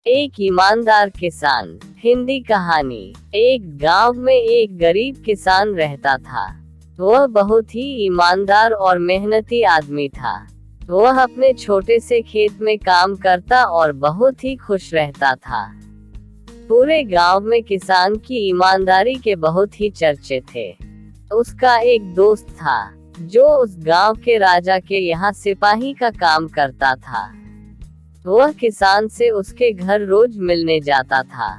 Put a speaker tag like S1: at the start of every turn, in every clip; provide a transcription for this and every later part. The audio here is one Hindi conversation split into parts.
S1: एक ईमानदार किसान। हिंदी कहानी। एक गांव में एक गरीब किसान रहता था। वह बहुत ही ईमानदार और मेहनती आदमी था। वह अपने छोटे से खेत में काम करता और बहुत ही खुश रहता था। पूरे गांव में किसान की ईमानदारी के बहुत ही चर्चे थे। उसका एक दोस्त था जो उस गांव के राजा के यहाँ सिपाही का काम करता था। वह किसान से उसके घर रोज मिलने जाता था।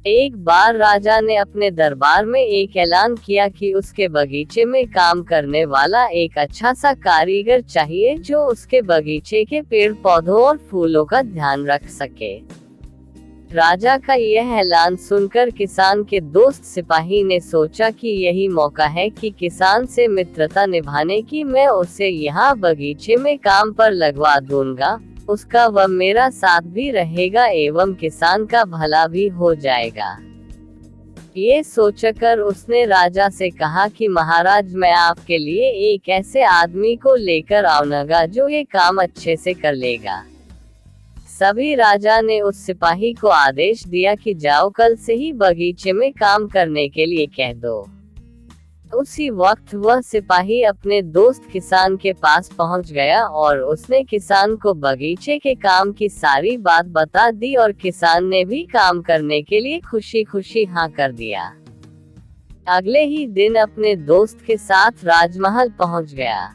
S1: एक बार राजा ने अपने दरबार में एक ऐलान किया कि उसके बगीचे में काम करने वाला एक अच्छा सा कारीगर चाहिए जो उसके बगीचे के पेड़ पौधों और फूलों का ध्यान रख सके। राजा का यह ऐलान सुनकर किसान के दोस्त सिपाही ने सोचा कि यही मौका है कि किसान से मित्रता निभाने की। मैं उसे यहाँ बगीचे में काम पर लगवा दूंगा, उसका व मेरा साथ भी रहेगा एवं किसान का भला भी हो जाएगा। ये सोचकर उसने राजा से कहा कि महाराज, मैं आपके लिए एक ऐसे आदमी को लेकर आऊंगा जो ये काम अच्छे से कर लेगा। सभी राजा ने उस सिपाही को आदेश दिया कि जाओ, कल से ही बगीचे में काम करने के लिए कह दो। उसी वक्त वह सिपाही अपने दोस्त किसान के पास पहुंच गया और उसने किसान को बगीचे के काम की सारी बात बता दी और किसान ने भी काम करने के लिए खुशी खुशी हाँ कर दिया। अगले ही दिन अपने दोस्त के साथ राजमहल पहुंच गया।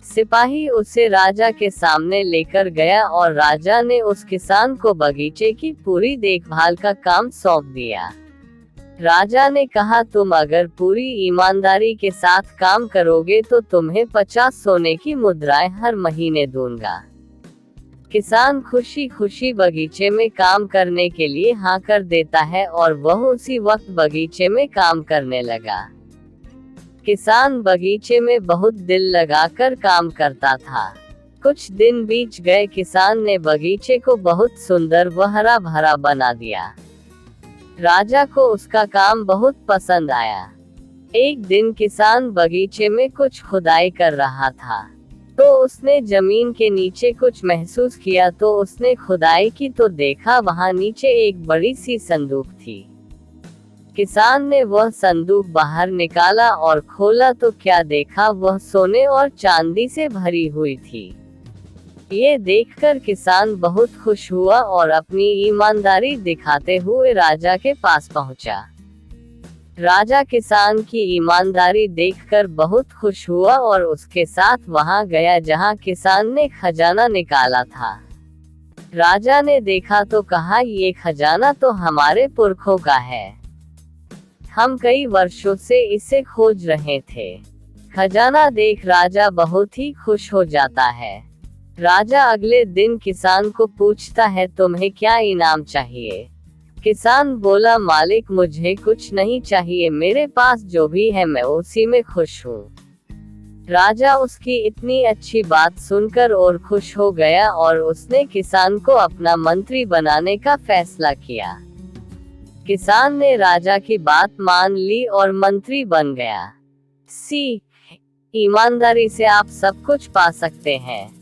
S1: सिपाही उसे राजा के सामने लेकर गया और राजा ने उस किसान को बगीचे की पूरी देखभाल का काम सौंप दिया। राजा ने कहा, तुम अगर पूरी ईमानदारी के साथ काम करोगे तो तुम्हें 50 सोने की मुद्राएं हर महीने दूंगा। किसान खुशी खुशी बगीचे में काम करने के लिए हाँ कर देता है और वह उसी वक्त बगीचे में काम करने लगा। किसान बगीचे में बहुत दिल लगाकर काम करता था। कुछ दिन बीत गए। किसान ने बगीचे को बहुत सुंदर व हरा भरा बना दिया। राजा को उसका काम बहुत पसंद आया। एक दिन किसान बगीचे में कुछ खुदाई कर रहा था तो उसने जमीन के नीचे कुछ महसूस किया। तो उसने खुदाई की तो देखा वहां नीचे एक बड़ी सी संदूक थी। किसान ने वह संदूक बाहर निकाला और खोला तो क्या देखा, वह सोने और चांदी से भरी हुई थी। ये देखकर किसान बहुत खुश हुआ और अपनी ईमानदारी दिखाते हुए राजा के पास पहुंचा। राजा किसान की ईमानदारी देखकर बहुत खुश हुआ और उसके साथ वहां गया जहां किसान ने खजाना निकाला था। राजा ने देखा तो कहा, ये खजाना तो हमारे पुरखों का है, हम कई वर्षों से इसे खोज रहे थे। खजाना देख राजा बहुत ही खुश हो जाता है। राजा अगले दिन किसान को पूछता है, तुम्हें क्या इनाम चाहिए? किसान बोला, मालिक मुझे कुछ नहीं चाहिए, मेरे पास जो भी है मैं उसी में खुश हूँ। राजा उसकी इतनी अच्छी बात सुनकर और खुश हो गया और उसने किसान को अपना मंत्री बनाने का फैसला किया। किसान ने राजा की बात मान ली और मंत्री बन गया। ईमानदारी से आप सब कुछ पा सकते हैं।